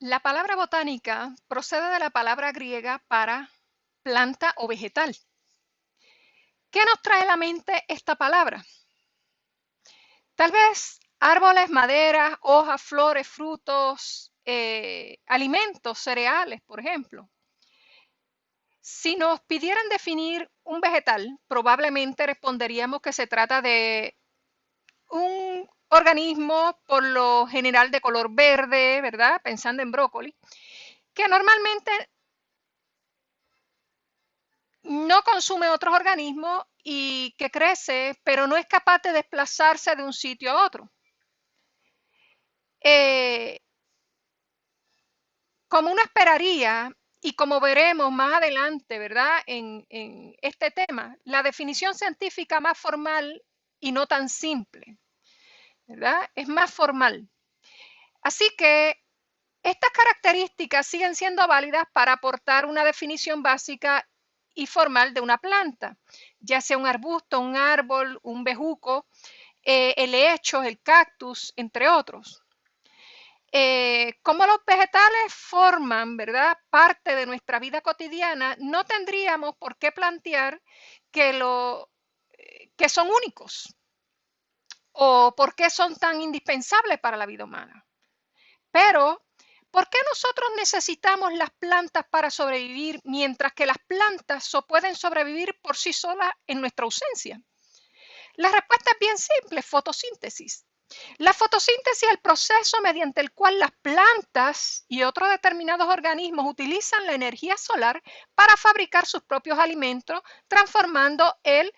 La palabra botánica procede de la palabra griega para planta o vegetal. ¿Qué nos trae a la mente esta palabra? Tal vez árboles, maderas, hojas, flores, frutos, alimentos, cereales, por ejemplo. Si nos pidieran definir un vegetal, probablemente responderíamos que se trata de un organismo por lo general de color verde, ¿verdad? Pensando en brócoli, que normalmente no consume otros organismos y que crece, pero no es capaz de desplazarse de un sitio a otro. Como uno esperaría, y como veremos más adelante, ¿verdad? En este tema, la definición científica más formal y no tan simple, ¿verdad? Es más formal. Así que estas características siguen siendo válidas para aportar una definición básica y formal de una planta, ya sea un arbusto, un árbol, un bejuco, helechos, el cactus, entre otros. Como los vegetales forman, ¿verdad?, parte de nuestra vida cotidiana, no tendríamos por qué plantear que son únicos o por qué son tan indispensables para la vida humana. Pero, ¿por qué nosotros necesitamos las plantas para sobrevivir mientras que las plantas pueden sobrevivir por sí solas en nuestra ausencia? La respuesta es bien simple: fotosíntesis. La fotosíntesis es el proceso mediante el cual las plantas y otros determinados organismos utilizan la energía solar para fabricar sus propios alimentos, transformando el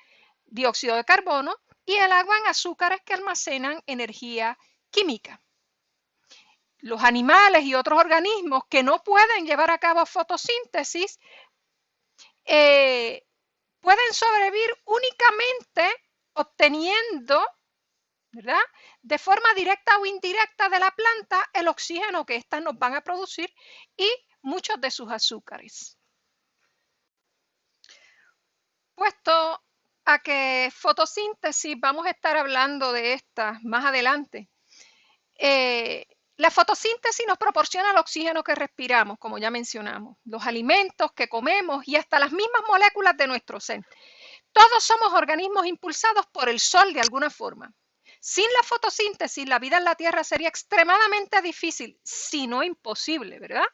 dióxido de carbono y el agua en azúcares que almacenan energía química. Los animales y otros organismos que no pueden llevar a cabo fotosíntesis pueden sobrevivir únicamente obteniendo, ¿verdad?, de forma directa o indirecta de la planta el oxígeno que éstas nos van a producir y muchos de sus azúcares. Puesto a que fotosíntesis, vamos a estar hablando de esta más adelante. La fotosíntesis nos proporciona el oxígeno que respiramos, como ya mencionamos, los alimentos que comemos y hasta las mismas moléculas de nuestro ser. Todos somos organismos impulsados por el sol de alguna forma. Sin la fotosíntesis, la vida en la Tierra sería extremadamente difícil, si no imposible, ¿verdad?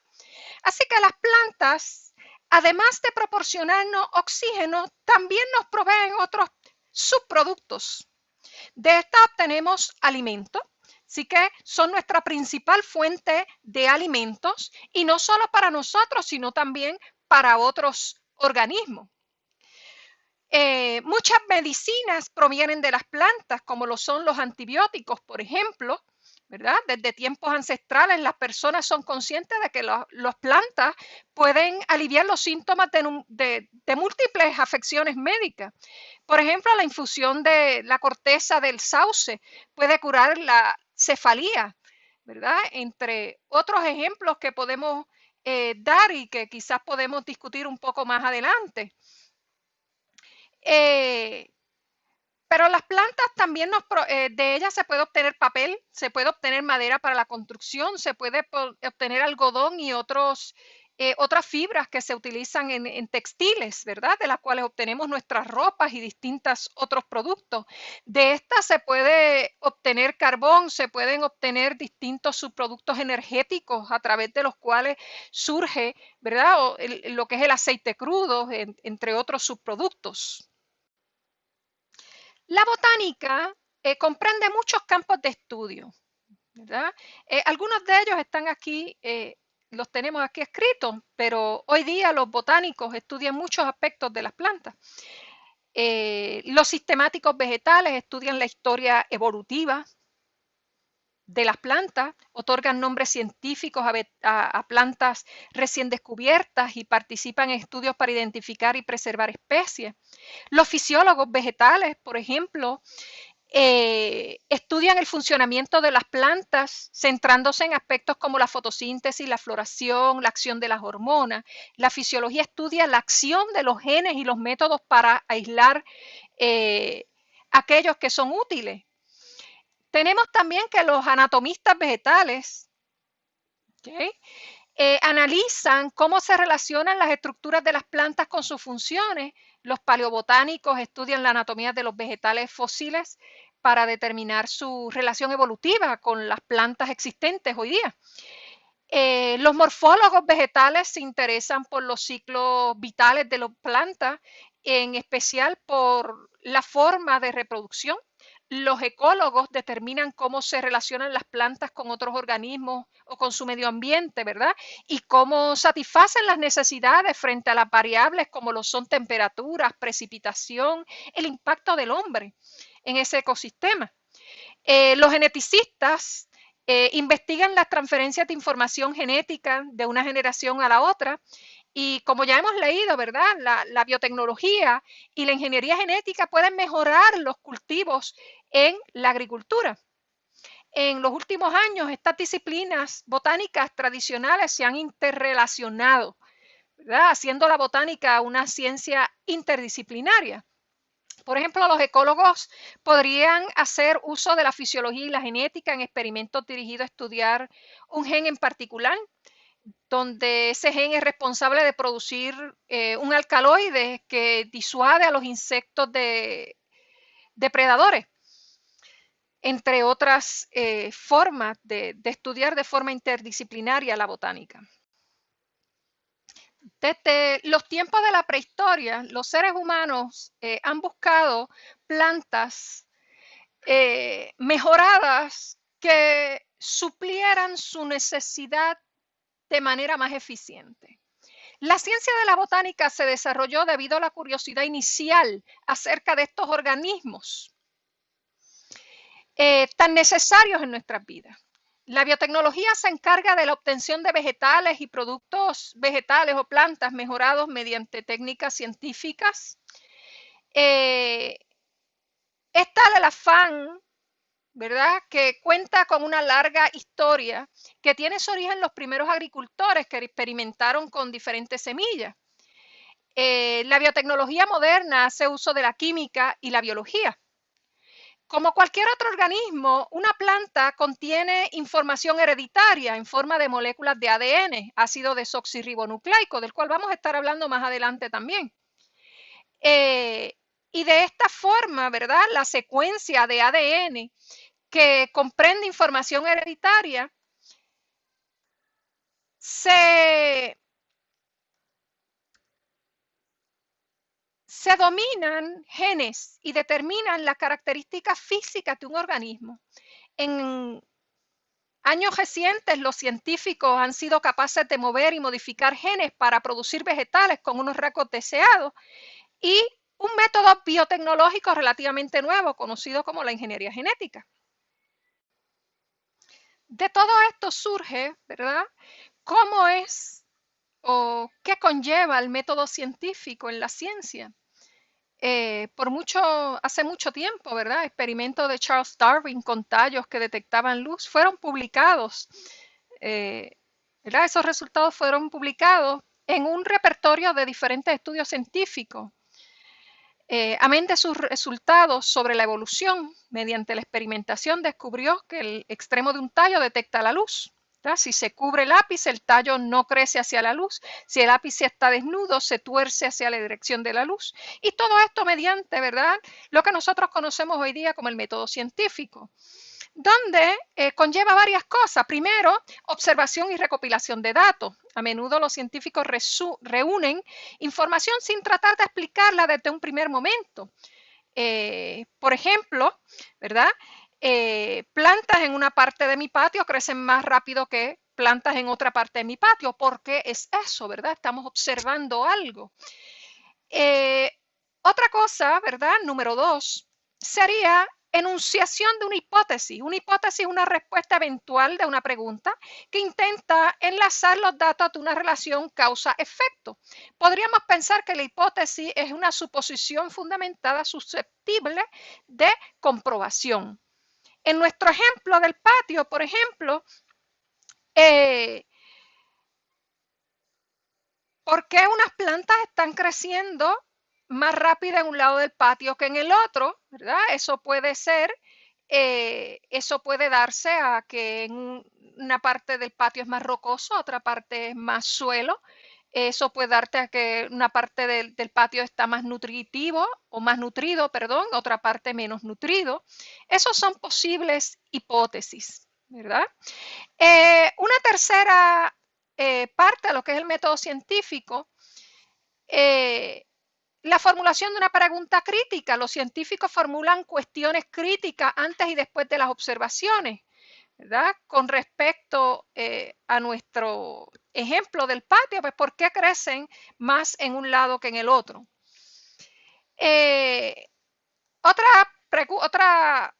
Así que las plantas, además de proporcionarnos oxígeno, también nos proveen otros subproductos. De esta obtenemos alimentos, así que son nuestra principal fuente de alimentos, y no solo para nosotros, sino también para otros organismos. Muchas medicinas provienen de las plantas, como lo son los antibióticos, por ejemplo, ¿verdad? Desde tiempos ancestrales las personas son conscientes de que las plantas pueden aliviar los síntomas de múltiples afecciones médicas. Por ejemplo, la infusión de la corteza del sauce puede curar la cefalía, ¿verdad? Entre otros ejemplos que podemos dar y que quizás podemos discutir un poco más adelante. Pero las plantas también de ellas se puede obtener papel, se puede obtener madera para la construcción, se puede obtener algodón y otras fibras que se utilizan en textiles, ¿verdad? De las cuales obtenemos nuestras ropas y distintos otros productos. De estas se puede obtener carbón, se pueden obtener distintos subproductos energéticos a través de los cuales surge, ¿verdad?, lo que es el aceite crudo, entre otros subproductos. La botánica comprende muchos campos de estudio, ¿verdad? Algunos de ellos están aquí, los tenemos aquí escritos, pero hoy día los botánicos estudian muchos aspectos de las plantas. Los sistemáticos vegetales estudian la historia evolutiva de las plantas, otorgan nombres científicos a plantas recién descubiertas y participan en estudios para identificar y preservar especies. Los fisiólogos vegetales, por ejemplo, estudian el funcionamiento de las plantas, centrándose en aspectos como la fotosíntesis, la floración, la acción de las hormonas. La fisiología estudia la acción de los genes y los métodos para aislar aquellos que son útiles. Tenemos también que los anatomistas vegetales ¿ok? Analizan cómo se relacionan las estructuras de las plantas con sus funciones. Los paleobotánicos estudian la anatomía de los vegetales fósiles para determinar su relación evolutiva con las plantas existentes hoy día. Los morfólogos vegetales se interesan por los ciclos vitales de las plantas, en especial por la forma de reproducción. Los ecólogos determinan cómo se relacionan las plantas con otros organismos o con su medio ambiente, ¿verdad? Y cómo satisfacen las necesidades frente a las variables como lo son temperaturas, precipitación, el impacto del hombre en ese ecosistema. Los geneticistas investigan las transferencias de información genética de una generación a la otra y como ya hemos leído, ¿verdad? La biotecnología y la ingeniería genética pueden mejorar los cultivos en la agricultura. En los últimos años, estas disciplinas botánicas tradicionales se han interrelacionado, ¿verdad? Haciendo la botánica una ciencia interdisciplinaria. Por ejemplo, los ecólogos podrían hacer uso de la fisiología y la genética en experimentos dirigidos a estudiar un gen en particular, donde ese gen es responsable de producir un alcaloide que disuade a los insectos depredadores, entre otras formas de estudiar de forma interdisciplinaria la botánica. Desde los tiempos de la prehistoria, los seres humanos han buscado plantas mejoradas que suplieran su necesidad de manera más eficiente. La ciencia de la botánica se desarrolló debido a la curiosidad inicial acerca de estos organismos tan necesarios en nuestras vidas. La biotecnología se encarga de la obtención de vegetales y productos vegetales o plantas mejorados mediante técnicas científicas. Es tal el afán, ¿verdad?, que cuenta con una larga historia que tiene su origen en los primeros agricultores que experimentaron con diferentes semillas. La biotecnología moderna hace uso de la química y la biología. Como cualquier otro organismo, una planta contiene información hereditaria en forma de moléculas de ADN, ácido desoxirribonucleico, del cual vamos a estar hablando más adelante también. Y de esta forma, ¿verdad?, la secuencia de ADN que comprende información hereditaria se dominan genes y determinan las características físicas de un organismo. En años recientes, los científicos han sido capaces de mover y modificar genes para producir vegetales con unos rasgos deseados y un método biotecnológico relativamente nuevo, conocido como la ingeniería genética. De todo esto surge, ¿verdad?, cómo es o qué conlleva el método científico en la ciencia. Hace mucho tiempo, ¿verdad?, experimentos de Charles Darwin con tallos que detectaban luz fueron publicados, ¿verdad? Esos resultados fueron publicados en un repertorio de diferentes estudios científicos. Amén de sus resultados sobre la evolución, mediante la experimentación descubrió que el extremo de un tallo detecta la luz. ¿Verdad? Si se cubre el ápice, el tallo no crece hacia la luz. Si el ápice está desnudo, se tuerce hacia la dirección de la luz. Y todo esto mediante, ¿verdad?, lo que nosotros conocemos hoy día como el método científico, donde conlleva varias cosas. Primero, observación y recopilación de datos. A menudo los científicos reúnen información sin tratar de explicarla desde un primer momento. Por ejemplo, ¿verdad?, plantas en una parte de mi patio crecen más rápido que plantas en otra parte de mi patio. ¿Por qué es eso, verdad? Estamos observando algo. Otra cosa, ¿verdad?, número 2, sería enunciación de una hipótesis. Una hipótesis es una respuesta eventual de una pregunta que intenta enlazar los datos de una relación causa-efecto. Podríamos pensar que la hipótesis es una suposición fundamentada susceptible de comprobación. En nuestro ejemplo del patio, por ejemplo, ¿por qué unas plantas están creciendo más rápido en un lado del patio que en el otro? ¿Verdad? Eso puede ser eso puede darse a que en una parte del patio es más rocoso, otra parte es más suelo. Eso puede darte a que una parte del patio está más nutritivo o más nutrido, perdón, otra parte menos nutrido. Esos son posibles hipótesis, ¿verdad? Una tercera parte de lo que es el método científico, la formulación de una pregunta crítica. Los científicos formulan cuestiones críticas antes y después de las observaciones, ¿verdad? Con respecto a nuestro ejemplo del patio, pues ¿por qué crecen más en un lado que en el otro?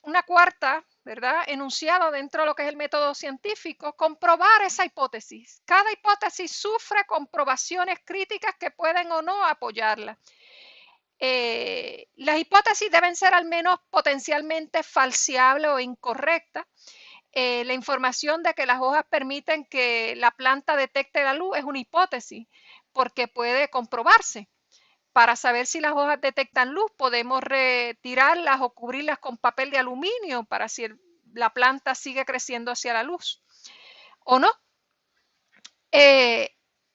Una cuarta, ¿verdad? Enunciado dentro de lo que es el método científico, comprobar esa hipótesis. Cada hipótesis sufre comprobaciones críticas que pueden o no apoyarla. Las hipótesis deben ser al menos potencialmente falseables o incorrectas. La información de que las hojas permiten que la planta detecte la luz es una hipótesis, porque puede comprobarse. Para saber si las hojas detectan luz, podemos retirarlas o cubrirlas con papel de aluminio para si la planta sigue creciendo hacia la luz o no.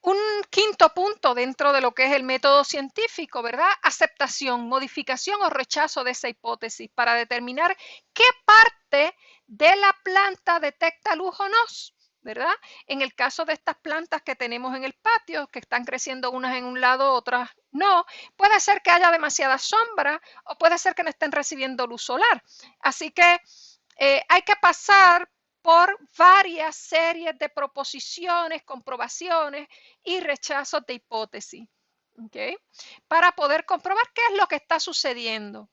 Un quinto punto dentro de lo que es el método científico, ¿verdad? Aceptación, modificación o rechazo de esa hipótesis para determinar qué parte de la planta detecta luz o no, ¿verdad? En el caso de estas plantas que tenemos en el patio, que están creciendo unas en un lado, otras no, puede ser que haya demasiada sombra o puede ser que no estén recibiendo luz solar. Así que hay que pasar por varias series de proposiciones, comprobaciones y rechazos de hipótesis, ¿okay? Para poder comprobar qué es lo que está sucediendo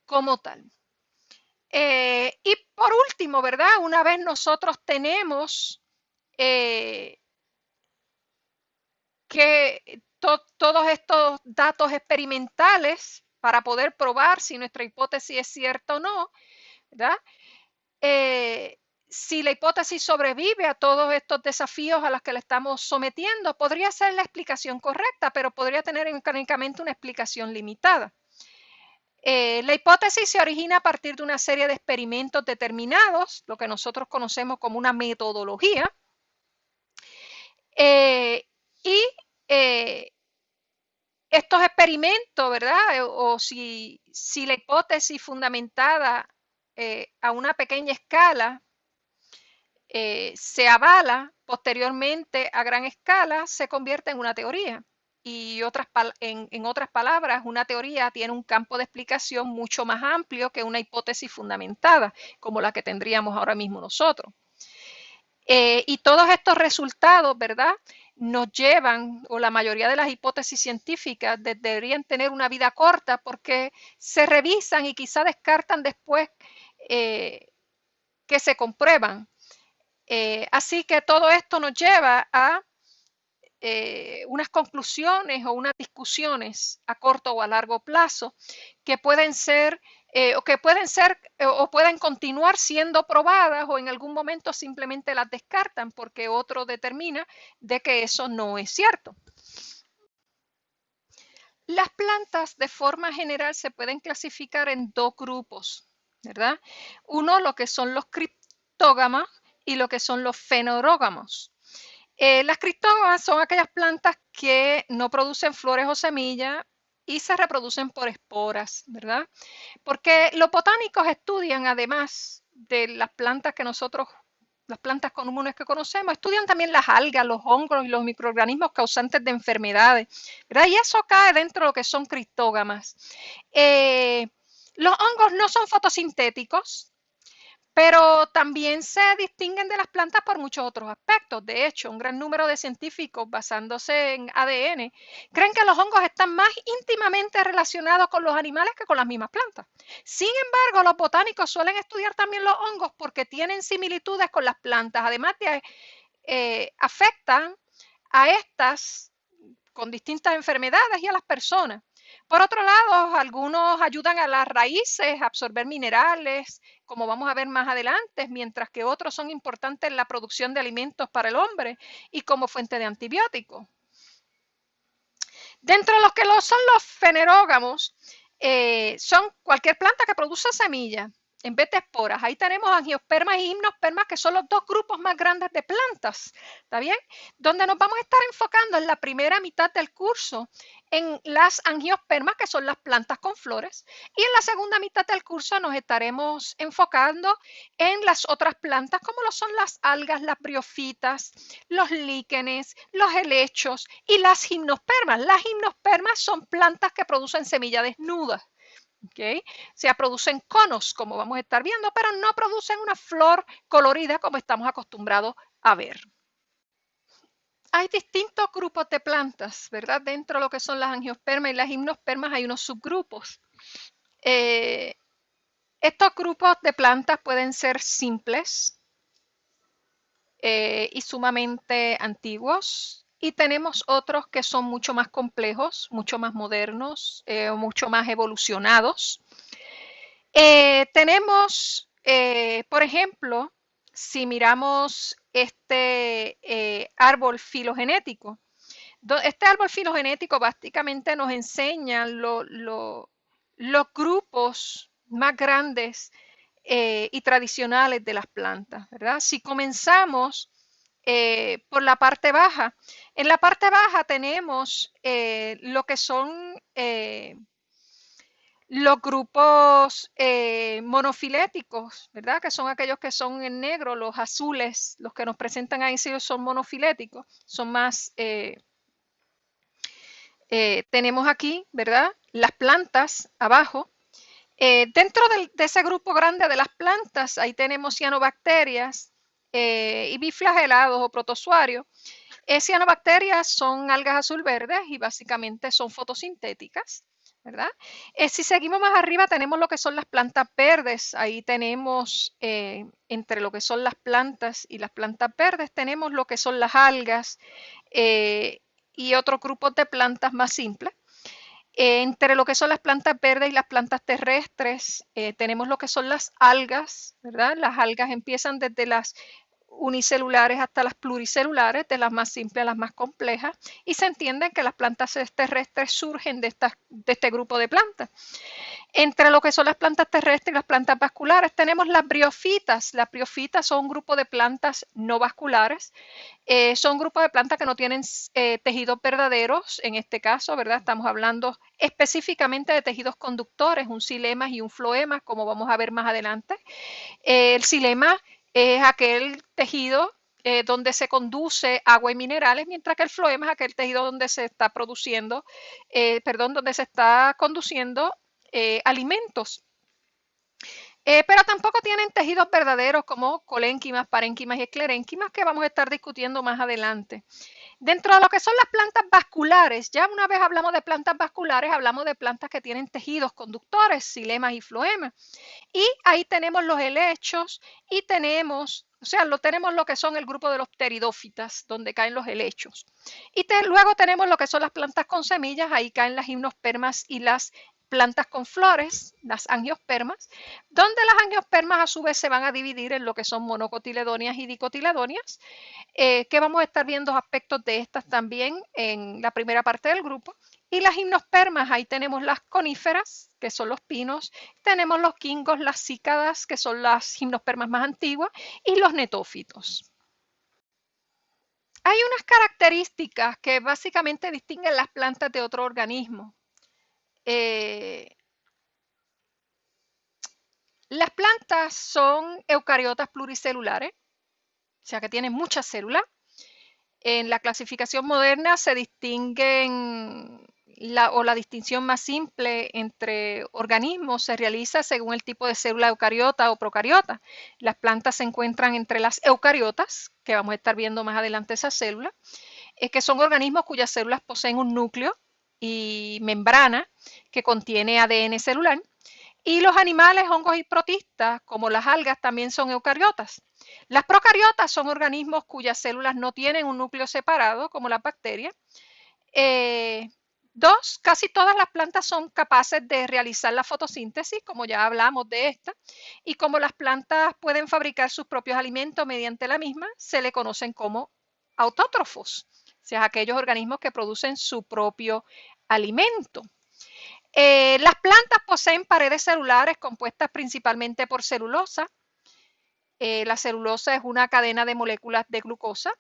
como tal. Y por último, ¿verdad? Una vez nosotros tenemos todos estos datos experimentales para poder probar si nuestra hipótesis es cierta o no, ¿verdad? Si la hipótesis sobrevive a todos estos desafíos a los que le estamos sometiendo, podría ser la explicación correcta, pero podría tener únicamente una explicación limitada. La hipótesis se origina a partir de una serie de experimentos determinados, lo que nosotros conocemos como una metodología, y estos experimentos, ¿verdad? O si la hipótesis fundamentada a una pequeña escala se avala, posteriormente a gran escala se convierte en una teoría. Y en otras palabras, una teoría tiene un campo de explicación mucho más amplio que una hipótesis fundamentada, como la que tendríamos ahora mismo nosotros. Y todos estos resultados, ¿verdad?, nos llevan, o la mayoría de las hipótesis científicas deberían tener una vida corta porque se revisan y quizá descartan después que se comprueban. Así que todo esto nos lleva a unas conclusiones o unas discusiones a corto o a largo plazo que pueden ser o pueden continuar siendo probadas o en algún momento simplemente las descartan porque otro determina de que eso no es cierto. Las plantas de forma general se pueden clasificar en dos grupos, ¿verdad? Uno, lo que son los criptógamas y lo que son los fenorógamos. Las criptógamas son aquellas plantas que no producen flores o semillas y se reproducen por esporas, ¿verdad? Porque los botánicos estudian, además de las plantas las plantas comunes que conocemos, estudian también las algas, los hongos y los microorganismos causantes de enfermedades, ¿verdad? Y eso cae dentro de lo que son criptógamas. Los hongos no son fotosintéticos, pero también se distinguen de las plantas por muchos otros aspectos. De hecho, un gran número de científicos, basándose en ADN, creen que los hongos están más íntimamente relacionados con los animales que con las mismas plantas. Sin embargo, los botánicos suelen estudiar también los hongos porque tienen similitudes con las plantas, además de afectan a estas con distintas enfermedades y a las personas. Por otro lado, algunos ayudan a las raíces a absorber minerales, como vamos a ver más adelante, mientras que otros son importantes en la producción de alimentos para el hombre y como fuente de antibióticos. Dentro de los que son los fenerógamos, son cualquier planta que produce semillas en vez de esporas. Ahí tenemos angiospermas y gimnospermas, que son los dos grupos más grandes de plantas, ¿está bien? Donde nos vamos a estar enfocando en la primera mitad del curso en las angiospermas, que son las plantas con flores, y en la segunda mitad del curso nos estaremos enfocando en las otras plantas, como lo son las algas, las briófitas, los líquenes, los helechos y las gimnospermas. Las gimnospermas son plantas que producen semilla desnuda. ¿Okay? O sea, producen conos, como vamos a estar viendo, pero no producen una flor colorida como estamos acostumbrados a ver. Hay distintos grupos de plantas, ¿verdad? Dentro de lo que son las angiospermas y las gimnospermas hay unos subgrupos. Estos grupos de plantas pueden ser simples y sumamente antiguos. Y tenemos otros que son mucho más complejos, mucho más modernos, mucho más evolucionados. Tenemos, por ejemplo, si miramos este árbol filogenético, este árbol filogenético básicamente nos enseña los grupos más grandes y tradicionales de las plantas, ¿verdad? Si comenzamos por la parte baja, en la parte baja tenemos lo que son los grupos monofiléticos, ¿verdad? Que son aquellos que son en negro, los azules, los que nos presentan ahí sí son monofiléticos, son más, tenemos aquí, ¿verdad? Las plantas abajo. Dentro de ese grupo grande de las plantas, ahí tenemos cianobacterias y biflagelados o protozoarios. Cianobacterias son algas azul verdes y básicamente son fotosintéticas, ¿verdad? Si seguimos más arriba tenemos lo que son las plantas verdes. Ahí tenemos, entre lo que son las plantas y las plantas verdes, tenemos lo que son las algas y otros grupos de plantas más simples. Entre lo que son las plantas verdes y las plantas terrestres, tenemos lo que son las algas, ¿verdad? Las algas empiezan desde las unicelulares hasta las pluricelulares, de las más simples a las más complejas, y se entiende que las plantas terrestres surgen de este grupo de plantas. Entre lo que son las plantas terrestres y las plantas vasculares tenemos las briofitas. Las briofitas son un grupo de plantas no vasculares. Son un grupo de plantas que no tienen tejidos verdaderos, en este caso, ¿verdad? Estamos hablando específicamente de tejidos conductores, un xilema y un floema, como vamos a ver más adelante. El xilema es aquel tejido donde se conduce agua y minerales, mientras que el floema es aquel tejido donde se está produciendo, donde se está conduciendo alimentos. Pero tampoco tienen tejidos verdaderos como colénquimas, parénquimas y esclerénquimas, que vamos a estar discutiendo más adelante. Dentro de lo que son las plantas vasculares, ya una vez hablamos de plantas vasculares, hablamos de plantas que tienen tejidos conductores, xilemas y floemas. Y ahí tenemos los helechos y tenemos, tenemos lo que son el grupo de los pteridófitas, donde caen los helechos. Y luego tenemos lo que son las plantas con semillas, ahí caen las gimnospermas y las plantas con flores, las angiospermas, donde las angiospermas a su vez se van a dividir en lo que son monocotiledóneas y dicotiledóneas, que vamos a estar viendo aspectos de estas también en la primera parte del grupo. Y las gimnospermas, ahí tenemos las coníferas, que son los pinos, tenemos los quingos, las cícadas, que son las gimnospermas más antiguas, y los netófitos. Hay unas características que básicamente distinguen las plantas de otro organismo. Las plantas son eucariotas pluricelulares, o sea que tienen muchas células. En la clasificación moderna se distinguen, la distinción más simple entre organismos se realiza según el tipo de célula eucariota o procariota. Las plantas se encuentran entre las eucariotas, que vamos a estar viendo más adelante esas células, que son organismos cuyas células poseen un núcleo y membrana que contiene ADN celular. Y los animales, hongos y protistas, como las algas, también son eucariotas. Las procariotas son organismos cuyas células no tienen un núcleo separado, como las bacterias. Casi todas las plantas son capaces de realizar la fotosíntesis, como ya hablamos de esta, y como las plantas pueden fabricar sus propios alimentos mediante la misma, se le conocen como autótrofos, o sea, aquellos organismos que producen su propio alimento. Las plantas poseen paredes celulares compuestas principalmente por celulosa. La celulosa es una cadena de moléculas de glucosa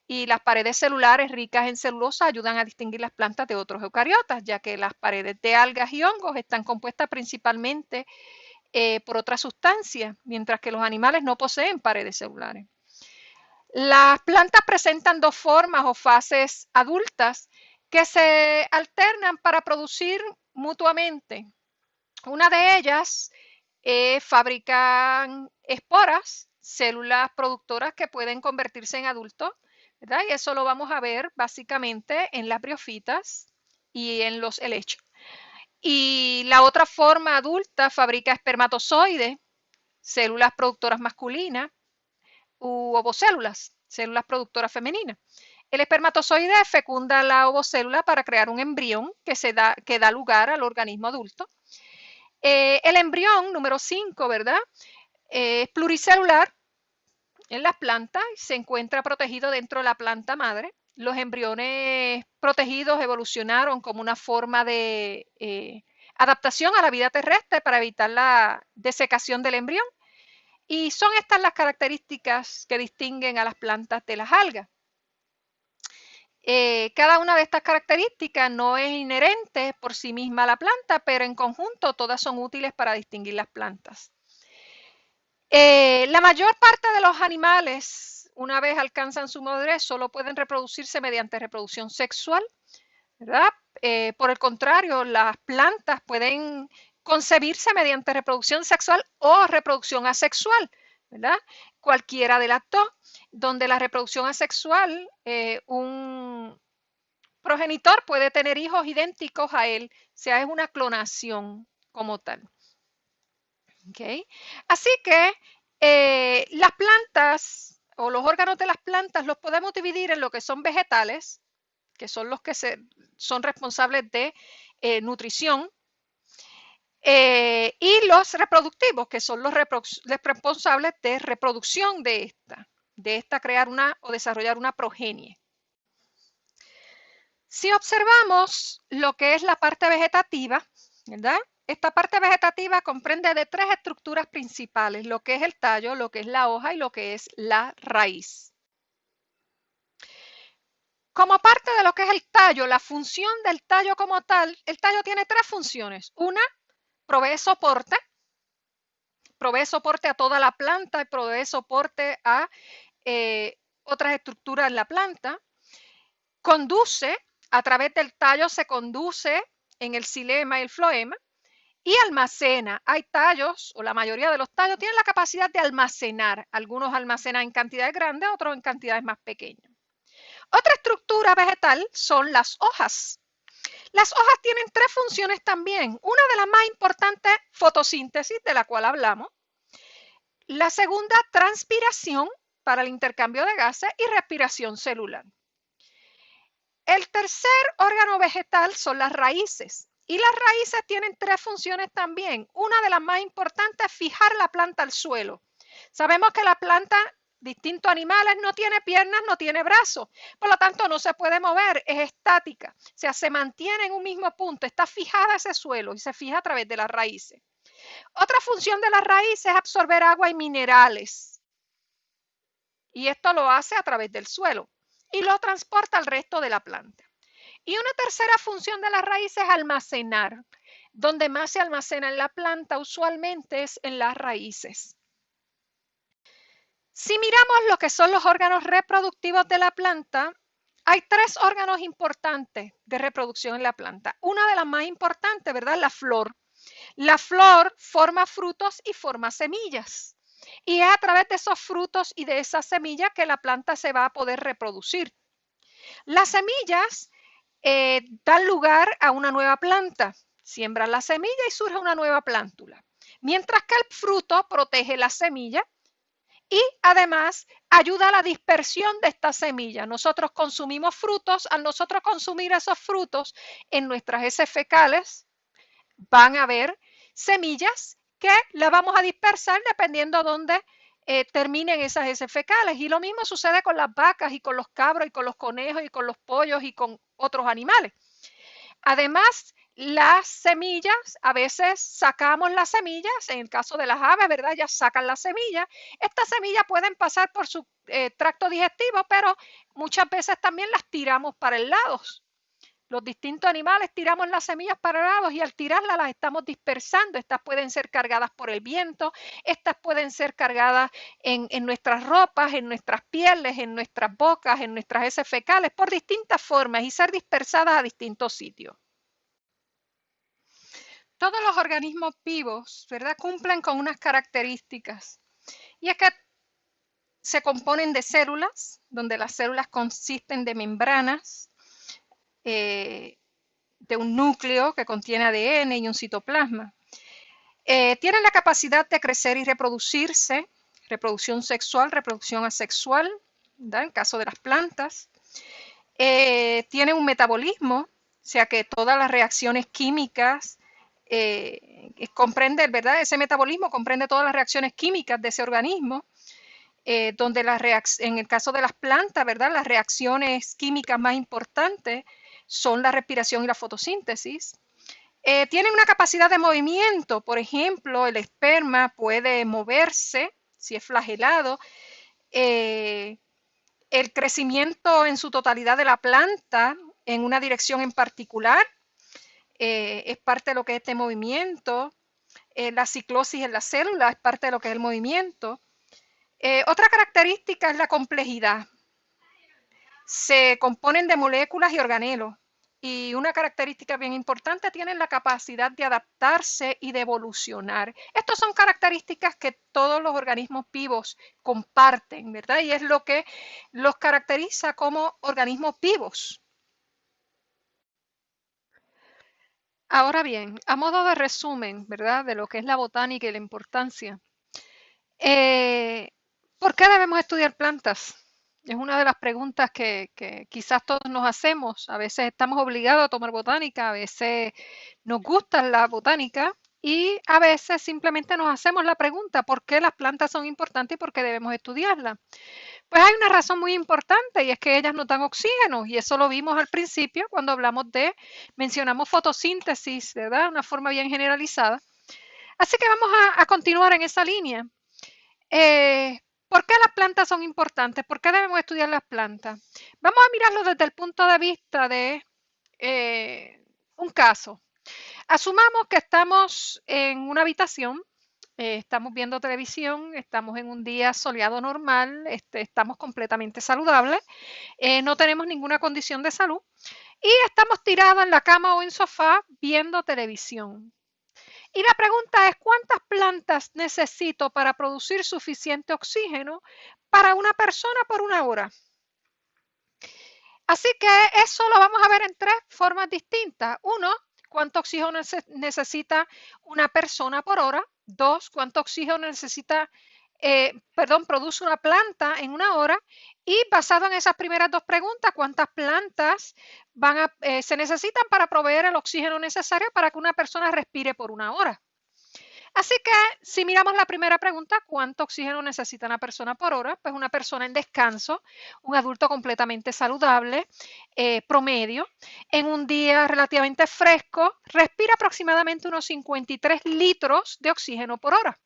y las paredes celulares ricas en celulosa ayudan a distinguir las plantas de otros eucariotas, ya que las paredes de algas y hongos están compuestas principalmente por otras sustancias, mientras que los animales no poseen paredes celulares. Las plantas presentan dos formas o fases adultas que se alternan para producir mutuamente. Una de ellas fabrican esporas, células productoras que pueden convertirse en adultos, ¿verdad? Y eso lo vamos a ver básicamente en las briofitas y en los helechos. Y la otra forma adulta fabrica espermatozoides, células productoras masculinas, u ovocélulas, células productoras femeninas. El espermatozoide fecunda la ovocélula para crear un embrión que da lugar al organismo adulto. El embrión número 5, ¿verdad? Es pluricelular en las plantas y se encuentra protegido dentro de la planta madre. Los embriones protegidos evolucionaron como una forma de adaptación a la vida terrestre para evitar la desecación del embrión. Y son estas las características que distinguen a las plantas de las algas. Cada una de estas características no es inherente por sí misma a la planta, pero en conjunto todas son útiles para distinguir las plantas. La mayor parte de los animales, una vez alcanzan su madurez, solo pueden reproducirse mediante reproducción sexual, ¿verdad? Por el contrario, las plantas pueden concebirse mediante reproducción sexual o reproducción asexual, ¿verdad? Cualquiera de las dos, donde la reproducción asexual, un progenitor puede tener hijos idénticos a él, o sea, es una clonación como tal. ¿Okay? Así que las plantas o los órganos de las plantas los podemos dividir en lo que son vegetales, que son los que son responsables de nutrición, y los reproductivos, que son los responsables de reproducción de esta crear una o desarrollar una progenie. Si observamos lo que es la parte vegetativa, ¿verdad? Esta parte vegetativa comprende de tres estructuras principales, lo que es el tallo, lo que es la hoja y lo que es la raíz. Como parte de lo que es el tallo, la función del tallo como tal, el tallo tiene tres funciones. Una, provee soporte a toda la planta y provee soporte a otras estructuras en la planta. Conduce, a través del tallo se conduce en el xilema y el floema y almacena. Hay tallos, o la mayoría de los tallos tienen la capacidad de almacenar. Algunos almacenan en cantidades grandes, otros en cantidades más pequeñas. Otra estructura vegetal son las hojas. Las hojas tienen tres funciones también. Una de las más importantes, fotosíntesis, de la cual hablamos. La segunda, transpiración para el intercambio de gases y respiración celular. El tercer órgano vegetal son las raíces. Y las raíces tienen tres funciones también. Una de las más importantes es fijar la planta al suelo. Sabemos que la planta, distintos animales, no tiene piernas, no tiene brazos. Por lo tanto, no se puede mover, es estática. O sea, se mantiene en un mismo punto, está fijada a ese suelo y se fija a través de las raíces. Otra función de las raíces es absorber agua y minerales. Y esto lo hace a través del suelo y lo transporta al resto de la planta. Y una tercera función de las raíces es almacenar. Donde más se almacena en la planta usualmente es en las raíces. Si miramos lo que son los órganos reproductivos de la planta, hay tres órganos importantes de reproducción en la planta. Una de las más importantes, ¿verdad? La flor. La flor forma frutos y forma semillas. Y es a través de esos frutos y de esas semillas que la planta se va a poder reproducir. Las semillas dan lugar a una nueva planta. Siembran la semilla y surge una nueva plántula. Mientras que el fruto protege la semilla y además ayuda a la dispersión de esta semilla. Nosotros consumimos frutos, al nosotros consumir esos frutos en nuestras heces fecales van a haber semillas que las vamos a dispersar dependiendo de dónde terminen esas heces fecales. Y lo mismo sucede con las vacas y con los cabros y con los conejos y con los pollos y con otros animales. Además, las semillas, a veces sacamos las semillas, en el caso de las aves, ¿verdad? Ellas sacan las semillas. Estas semillas pueden pasar por su tracto digestivo, pero muchas veces también las tiramos para el lado. Los distintos animales tiramos las semillas para lados y al tirarlas las estamos dispersando. Estas pueden ser cargadas por el viento, estas pueden ser cargadas en nuestras ropas, en nuestras pieles, en nuestras bocas, en nuestras heces fecales, por distintas formas y ser dispersadas a distintos sitios. Todos los organismos vivos, ¿verdad?, cumplen con unas características. Y es que se componen de células, donde las células consisten de membranas, de un núcleo que contiene ADN y un citoplasma. Tienen la capacidad de crecer y reproducirse, reproducción sexual, reproducción asexual, ¿verdad?, en caso de las plantas. Tienen un metabolismo, o sea que todas las reacciones químicas comprende, ¿verdad? Ese metabolismo comprende todas las reacciones químicas de ese organismo, donde en el caso de las plantas, ¿verdad?, las reacciones químicas más importantes son la respiración y la fotosíntesis. Tienen una capacidad de movimiento, por ejemplo, el esperma puede moverse si es flagelado. El crecimiento en su totalidad de la planta en una dirección en particular es parte de lo que es este movimiento. La ciclosis en la célula es parte de lo que es el movimiento. Otra característica es la complejidad. Se componen de moléculas y organelos. Y una característica bien importante, tienen la capacidad de adaptarse y de evolucionar. Estas son características que todos los organismos vivos comparten, ¿verdad? Y es lo que los caracteriza como organismos vivos. Ahora bien, a modo de resumen, ¿verdad?, de lo que es la botánica y la importancia. ¿Por qué debemos estudiar plantas? Es una de las preguntas que quizás todos nos hacemos. A veces estamos obligados a tomar botánica, a veces nos gusta la botánica y a veces simplemente nos hacemos la pregunta, ¿por qué las plantas son importantes y por qué debemos estudiarlas? Pues hay una razón muy importante y es que ellas nos dan oxígeno y eso lo vimos al principio cuando mencionamos fotosíntesis, ¿verdad? De una forma bien generalizada. Así que vamos a continuar en esa línea. ¿Por qué las plantas son importantes? ¿Por qué debemos estudiar las plantas? Vamos a mirarlo desde el punto de vista de un caso. Asumamos que estamos en una habitación, estamos viendo televisión, estamos en un día soleado normal, estamos completamente saludables, no tenemos ninguna condición de salud y estamos tirados en la cama o en sofá viendo televisión. Y la pregunta es, ¿cuántas plantas necesito para producir suficiente oxígeno para una persona por una hora? Así que eso lo vamos a ver en tres formas distintas. Uno, cuánto oxígeno necesita una persona por hora. Dos, cuánto oxígeno produce una planta en una hora. Y basado en esas primeras dos preguntas, cuántas plantas se necesitan para proveer el oxígeno necesario para que una persona respire por una hora. Así que si miramos la primera pregunta, ¿cuánto oxígeno necesita una persona por hora? Pues una persona en descanso, un adulto completamente saludable, promedio, en un día relativamente fresco, respira aproximadamente unos 53 litros de oxígeno por hora.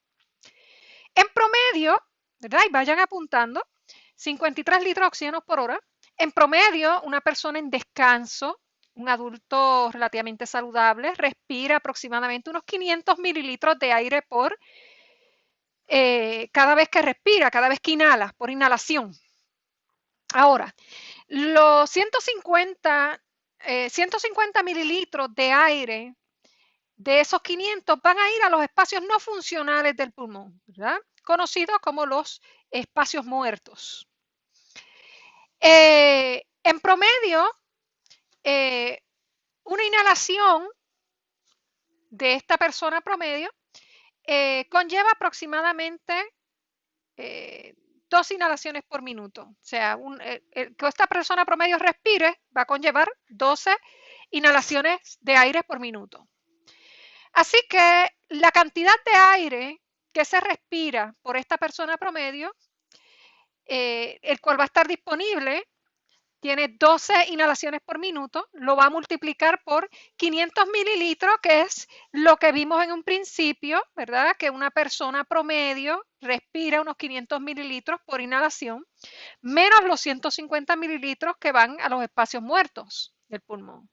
En promedio, ¿verdad? Y vayan apuntando, 53 litros de oxígeno por hora. En promedio, una persona en descanso, un adulto relativamente saludable, respira aproximadamente unos 500 mililitros de aire por cada vez que respira, cada vez que inhala, por inhalación. Ahora, los 150 mililitros de aire de esos 500 van a ir a los espacios no funcionales del pulmón, ¿verdad?, conocidos como los espacios muertos. En promedio, una inhalación de esta persona promedio conlleva aproximadamente 2 inhalaciones por minuto. O sea, que esta persona promedio respire va a conllevar 12 inhalaciones de aire por minuto. Así que la cantidad de aire que se respira por esta persona promedio, el cual va a estar disponible tiene 12 inhalaciones por minuto, lo va a multiplicar por 500 mililitros, que es lo que vimos en un principio, ¿verdad? Que una persona promedio respira unos 500 mililitros por inhalación, menos los 150 mililitros que van a los espacios muertos del pulmón.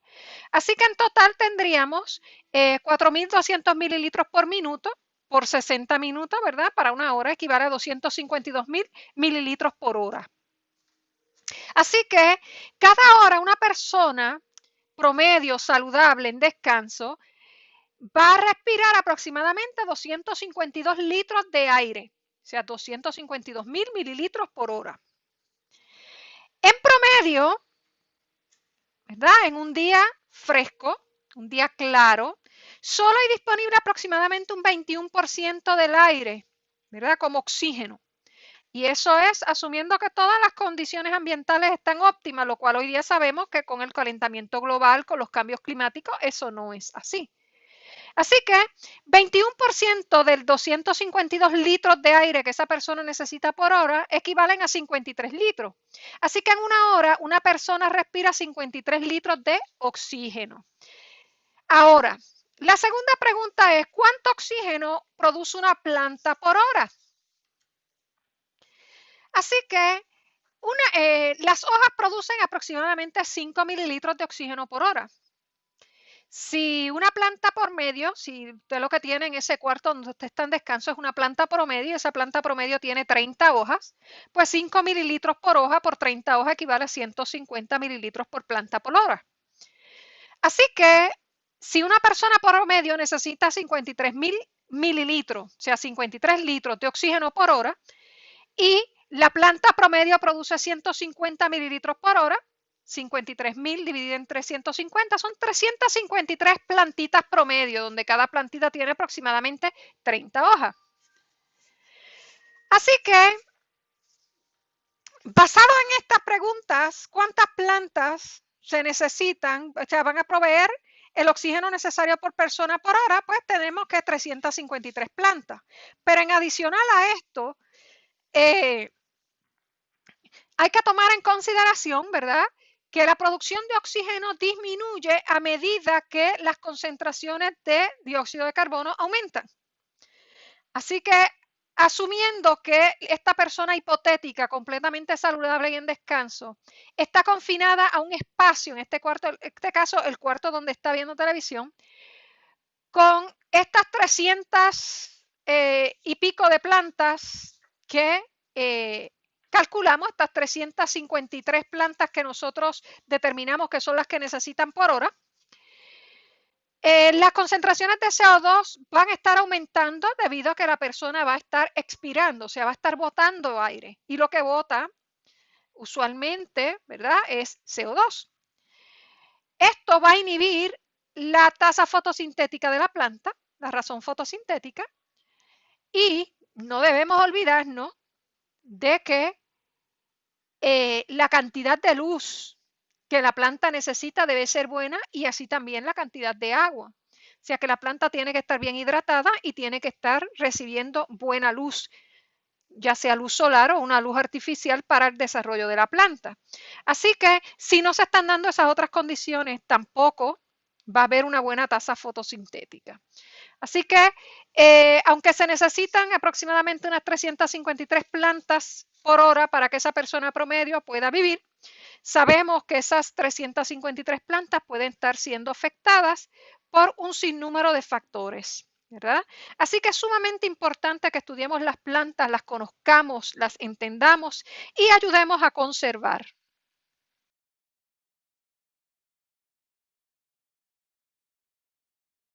Así que en total tendríamos 4.200 mililitros por minuto por 60 minutos, ¿verdad? Para una hora equivale a 252.000 mililitros por hora. Así que cada hora una persona promedio saludable en descanso va a respirar aproximadamente 252 litros de aire, o sea, 252.000 mililitros por hora. En promedio, ¿verdad? En un día fresco, un día claro, solo hay disponible aproximadamente un 21% del aire, ¿verdad? Como oxígeno. Y eso es asumiendo que todas las condiciones ambientales están óptimas, lo cual hoy día sabemos que con el calentamiento global, con los cambios climáticos, eso no es así. Así que 21% del 252 litros de aire que esa persona necesita por hora equivalen a 53 litros. Así que en una hora una persona respira 53 litros de oxígeno. Ahora, la segunda pregunta es, ¿cuánto oxígeno produce una planta por hora? Así que las hojas producen aproximadamente 5 mililitros de oxígeno por hora. Si una planta por medio, si usted lo que tiene en ese cuarto donde usted está en descanso es una planta promedio, esa planta promedio tiene 30 hojas, pues 5 mililitros por hoja por 30 hojas equivale a 150 mililitros por planta por hora. Así que si una persona promedio necesita 53.000 mililitros, o sea, 53 litros de oxígeno por hora, y la planta promedio produce 150 mililitros por hora, 53.000 dividido en 350, son 353 plantitas promedio, donde cada plantita tiene aproximadamente 30 hojas. Así que, basado en estas preguntas, ¿cuántas plantas se necesitan? O sea, van a proveer el oxígeno necesario por persona por hora, pues tenemos que 353 plantas. Pero en adicional a esto, hay que tomar en consideración, ¿verdad?, que la producción de oxígeno disminuye a medida que las concentraciones de dióxido de carbono aumentan. Así que, asumiendo que esta persona hipotética, completamente saludable y en descanso, está confinada a un espacio, en este caso el cuarto donde está viendo televisión, con estas 300 y pico de plantas que calculamos, estas 353 plantas que nosotros determinamos que son las que necesitan por hora, las concentraciones de CO2 van a estar aumentando debido a que la persona va a estar expirando, o sea, va a estar botando aire. Y lo que bota usualmente, ¿verdad?, es CO2. Esto va a inhibir la tasa fotosintética de la planta, la razón fotosintética, y no debemos olvidarnos de que la cantidad de luz que la planta necesita debe ser buena y así también la cantidad de agua. O sea que la planta tiene que estar bien hidratada y tiene que estar recibiendo buena luz, ya sea luz solar o una luz artificial para el desarrollo de la planta. Así que si no se están dando esas otras condiciones, tampoco va a haber una buena tasa fotosintética. Así que, aunque se necesitan aproximadamente unas 353 plantas por hora para que esa persona promedio pueda vivir, sabemos que esas 353 plantas pueden estar siendo afectadas por un sinnúmero de factores, ¿verdad? Así que es sumamente importante que estudiemos las plantas, las conozcamos, las entendamos y ayudemos a conservar.